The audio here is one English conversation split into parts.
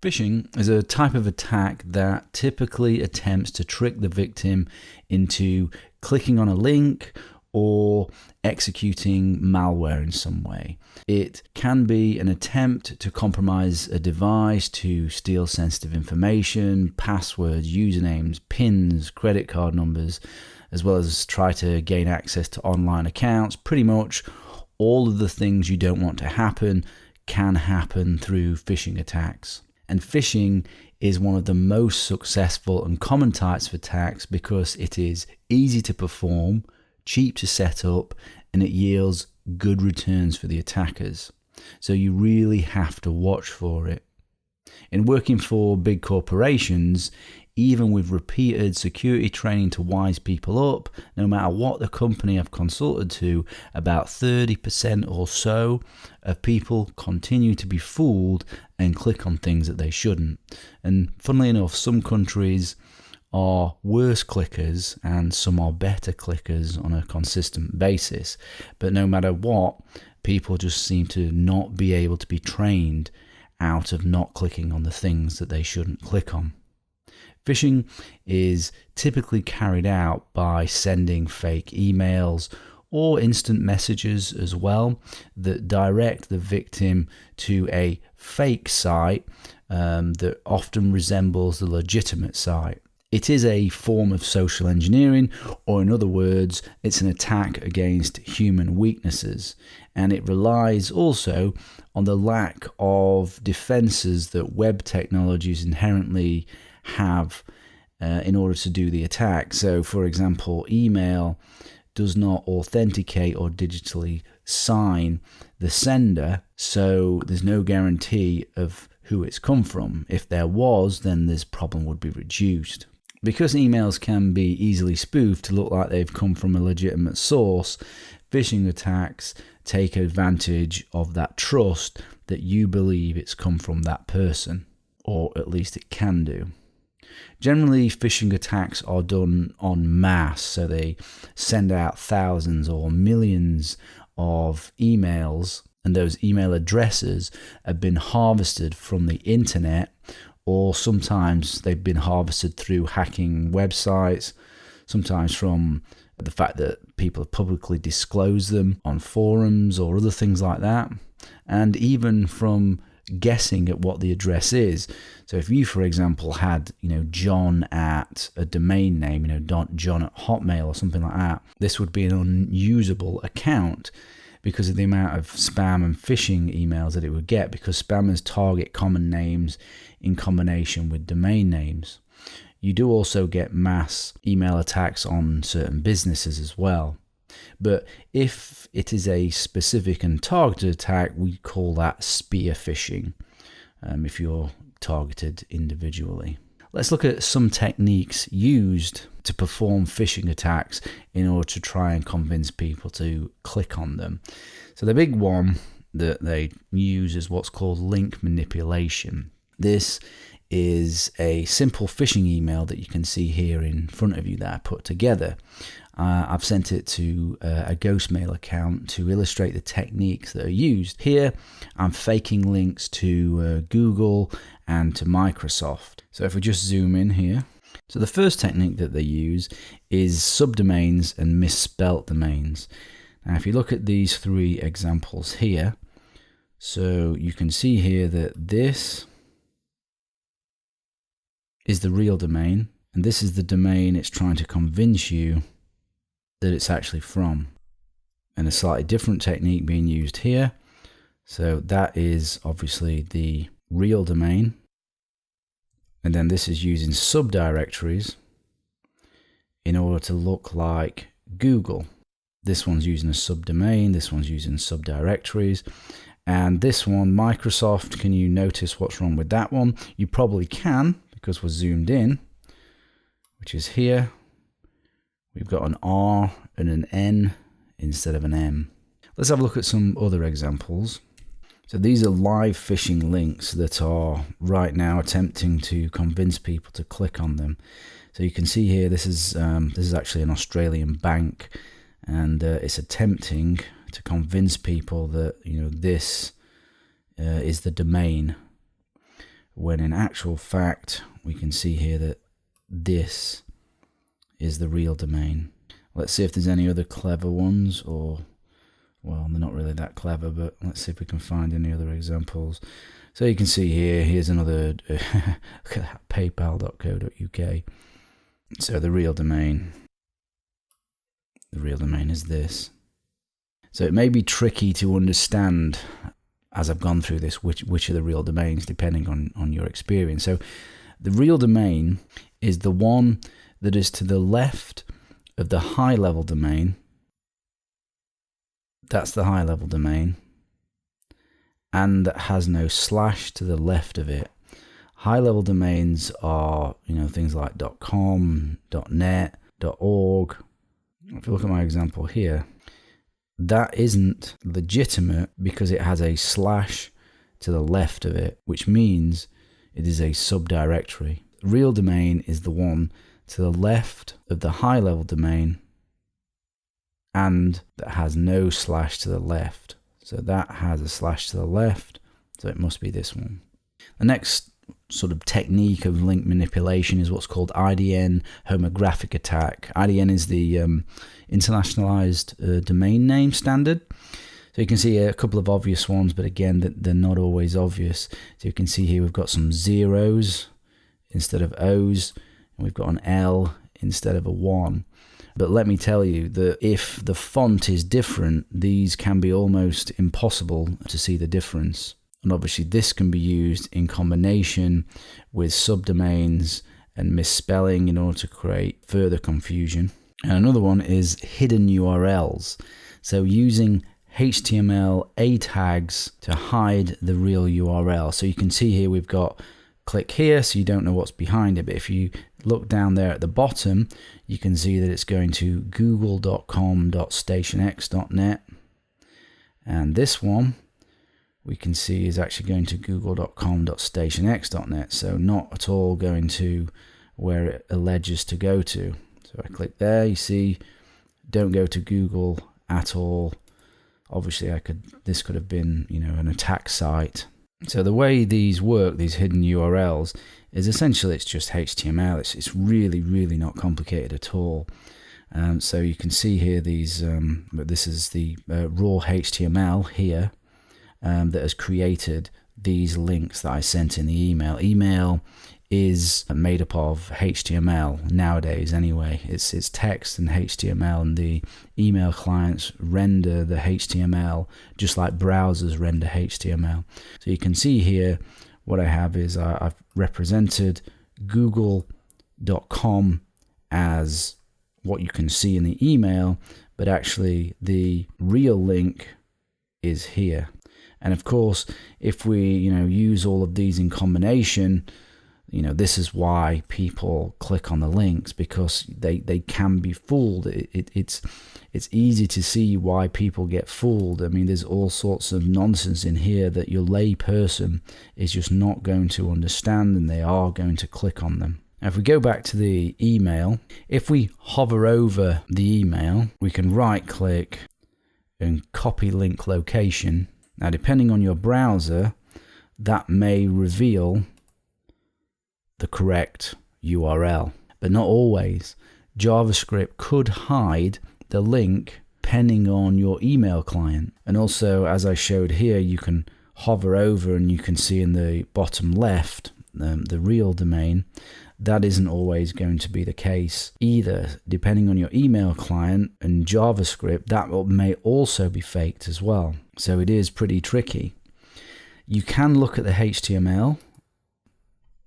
Phishing is a type of attack that typically attempts to trick the victim into clicking on a link or executing malware in some way. It can be an attempt to compromise a device, to steal sensitive information, passwords, usernames, PINs, credit card numbers, as well as try to gain access to online accounts. Pretty much all of the things you don't want to happen can happen through phishing attacks. And phishing is one of the most successful and common types of attacks because it is easy to perform, cheap to set up, and it yields good returns for the attackers. So you really have to watch for it. In working for big corporations, even with repeated security training to wise people up, no matter what the company I've consulted to, about 30% or so of people continue to be fooled and click on things that they shouldn't. And funnily enough, some countries are worse clickers and some are better clickers on a consistent basis. But no matter what, people just seem to not be able to be trained out of not clicking on the things that they shouldn't click on. Phishing is typically carried out by sending fake emails or instant messages as well that direct the victim to a fake site that often resembles the legitimate site. It is a form of social engineering, or in other words, it's an attack against human weaknesses, and it relies also on the lack of defenses that web technologies inherently have in order to do the attack. So, for example, email does not authenticate or digitally sign the sender, so there's no guarantee of who it's come from. If there was, then this problem would be reduced. Because emails can be easily spoofed to look like they've come from a legitimate source, phishing attacks take advantage of that trust that you believe it's come from that person, or at least it can do. Generally, phishing attacks are done en masse, so they send out thousands or millions of emails, and those email addresses have been harvested from the internet, or sometimes they've been harvested through hacking websites, sometimes from the fact that people have publicly disclosed them on forums or other things like that, and even from guessing at what the address is. So if you, for example, had John at a domain name, John at Hotmail or something like that, this would be an unusable account because of the amount of spam and phishing emails that it would get, because spammers target common names in combination with domain names. You do also get mass email attacks on certain businesses as well. But if it is a specific and targeted attack, we call that spear phishing, if you're targeted individually. Let's look at some techniques used to perform phishing attacks in order to try and convince people to click on them. So the big one that they use is what's called link manipulation. This is a simple phishing email that you can see here in front of you that I put together. I've sent it to a Ghostmail account to illustrate the techniques that are used. Here, I'm faking links to Google and to Microsoft. So if we just zoom in here. So the first technique that they use is subdomains and misspelt domains. Now, if you look at these three examples here, so you can see here that this is the real domain, and this is the domain it's trying to convince you that it's actually from. And a slightly different technique being used here. So that is obviously the real domain. And then this is using subdirectories in order to look like Google. This one's using a subdomain, this one's using subdirectories. And this one, Microsoft, can you notice what's wrong with that one? You probably can, because we're zoomed in, which is here. We've got an R and an N instead of an M. Let's have a look at some other examples. So these are live phishing links that are right now attempting to convince people to click on them. So you can see here, this is actually an Australian bank, and it's attempting to convince people that this is the domain. when in actual fact we can see here that this is the real domain. Let's see if there's any other clever ones, or, well, they're not really that clever, but let's see if we can find any other examples. So you can see here, here's another paypal.co.uk. So the real domain is this. So it may be tricky to understand as I've gone through this which are the real domains, depending on your experience. So the real domain is the one that is to the left of the high level domain. That's the high level domain, and that has no slash to the left of it. High level domains are, things like .com, .net, .org. If you look at my example here, that isn't legitimate because it has a slash to the left of it, which means it is a subdirectory. Real domain is the one to the left of the high level domain and that has no slash to the left. So that has a slash to the left, so it must be this one. The next sort of technique of link manipulation is what's called IDN homographic attack. IDN is the internationalized domain name standard. So you can see a couple of obvious ones, but again, they're not always obvious. So you can see here we've got some zeros instead of O's, and we've got an L instead of a 1. But let me tell you that if the font is different, these can be almost impossible to see the difference. And obviously this can be used in combination with subdomains and misspelling in order to create further confusion. And another one is hidden URLs. So using HTML A tags to hide the real URL. So you can see here we've got click here, so you don't know what's behind it. But if you look down there at the bottom, you can see that it's going to google.com.stationx.net. And this one we can see is actually going to google.com.stationx.net. So not at all going to where it alleges to go to. So I click there, you see, don't go to Google at all. Obviously this could have been, an attack site. So the way these work, these hidden URLs, is essentially it's just HTML. It's really, really not complicated at all. So you can see here these, this is the raw HTML here that has created these links that I sent in the email. Email is made up of HTML nowadays anyway. It's text and HTML, and the email clients render the HTML just like browsers render HTML. So you can see here what I have is I've represented google.com as what you can see in the email, but actually the real link is here. And of course, if we use all of these in combination, this is why people click on the links, because they can be fooled. It's easy to see why people get fooled. I mean, there's all sorts of nonsense in here that your lay person is just not going to understand, and they are going to click on them. Now, if we go back to the email, if we hover over the email, we can right click and copy link location. Now, depending on your browser, that may reveal the correct URL, but not always. JavaScript could hide the link depending on your email client. And also, as I showed here, you can hover over and you can see in the bottom left the real domain. That isn't always going to be the case either. Depending on your email client and JavaScript, that may also be faked as well. So it is pretty tricky. You can look at the HTML,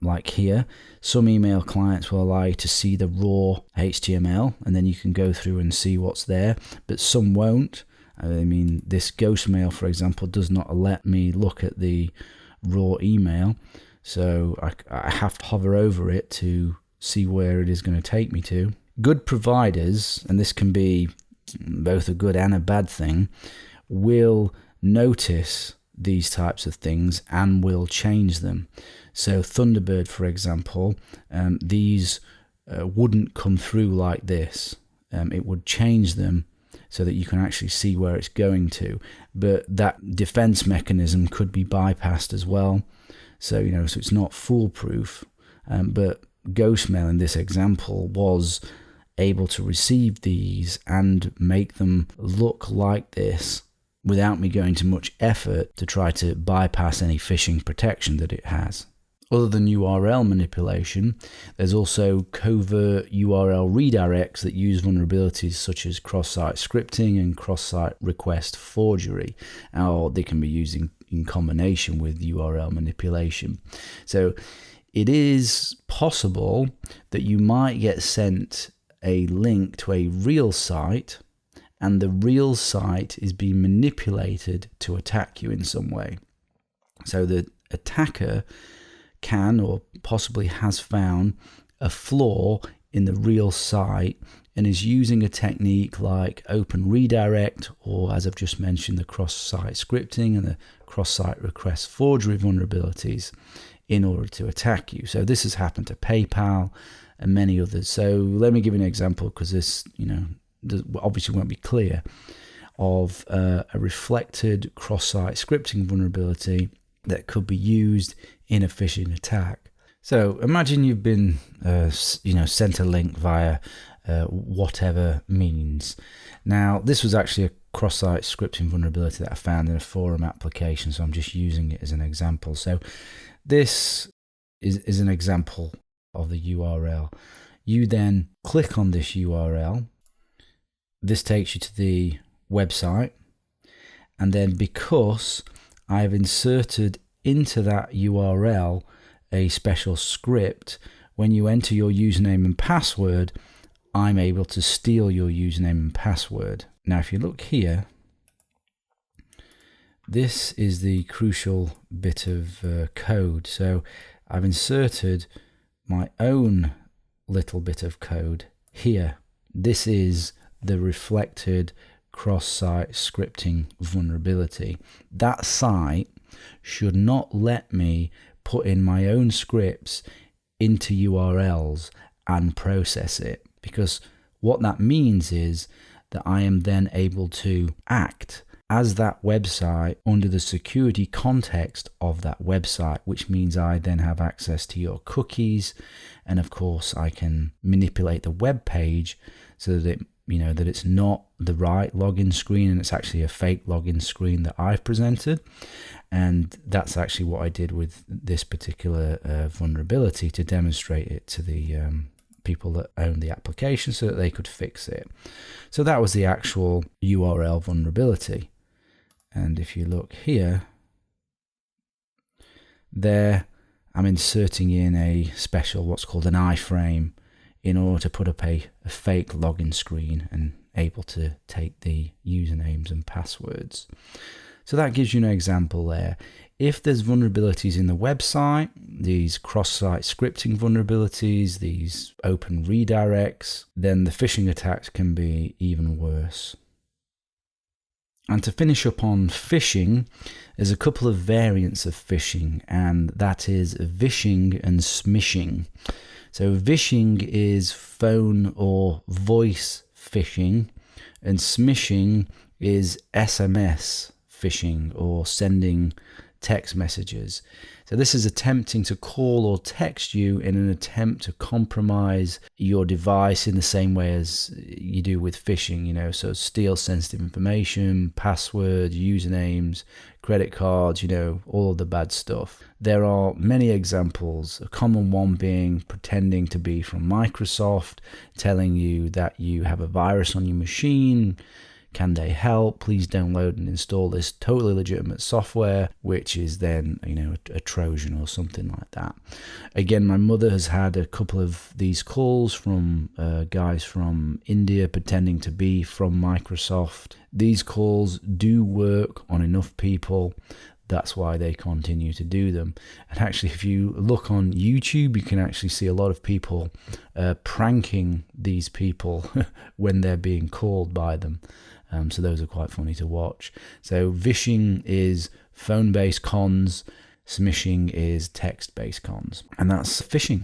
like here. Some email clients will allow you to see the raw HTML, and then you can go through and see what's there, but some won't. I mean, this Ghostmail, for example, does not let me look at the raw email. So I have to hover over it to see where it is going to take me to. Good providers, and this can be both a good and a bad thing, will notice these types of things and will change them. So Thunderbird, for example, these wouldn't come through like this. It would change them so that you can actually see where it's going to. But that defense mechanism could be bypassed as well. So, so it's not foolproof. But Ghostmail in this example was able to receive these and make them look like this without me going to much effort to try to bypass any phishing protection that it has. Other than URL manipulation, there's also covert URL redirects that use vulnerabilities such as cross-site scripting and cross-site request forgery, or they can be used in combination with URL manipulation. So it is possible that you might get sent a link to a real site, and the real site is being manipulated to attack you in some way. So the attacker can or possibly has found a flaw in the real site and is using a technique like open redirect, or as I've just mentioned, the cross-site scripting and the cross-site request forgery vulnerabilities in order to attack you. So this has happened to PayPal and many others. So let me give you an example, because this, obviously won't be clear, of a reflected cross-site scripting vulnerability that could be used in a phishing attack. So imagine you've been, sent a link via whatever means. Now, this was actually a cross-site scripting vulnerability that I found in a forum application, so I'm just using it as an example. So this is an example of the URL. You then click on this URL. This takes you to the website, and then because I've inserted into that URL a special script, when you enter your username and password, I'm able to steal your username and password. Now, if you look here, this is the crucial bit of code. So I've inserted my own little bit of code here. This is the reflected cross-site scripting vulnerability. That site should not let me put in my own scripts into URLs and process it, because what that means is that I am then able to act as that website under the security context of that website, which means I then have access to your cookies, and of course I can manipulate the web page so that that it's not the right login screen and it's actually a fake login screen that I've presented. And that's actually what I did with this particular vulnerability, to demonstrate it to the people that own the application so that they could fix it. So that was the actual URL vulnerability. And if you look here, there I'm inserting in a special, what's called an iframe, in order to put up a fake login screen and able to take the usernames and passwords. So that gives you an example there. If there's vulnerabilities in the website, these cross-site scripting vulnerabilities, these open redirects, then the phishing attacks can be even worse. And to finish up on phishing, there's a couple of variants of phishing, and that is Vishing and SMShing. So Vishing is phone or voice phishing, and SMShing is SMS phishing, or sending text messages. So this is attempting to call or text you in an attempt to compromise your device in the same way as you do with phishing, so steal sensitive information, password, usernames, credit cards, all of the bad stuff. There are many examples, a common one being pretending to be from Microsoft, telling you that you have a virus on your machine. Can they help? Please download and install this totally legitimate software, which is then, a Trojan or something like that. Again, my mother has had a couple of these calls from guys from India pretending to be from Microsoft. These calls do work on enough people. That's why they continue to do them. And actually, if you look on YouTube, you can actually see a lot of people pranking these people when they're being called by them. So those are quite funny to watch. So Vishing is phone-based cons, SMShing is text-based cons. And that's phishing.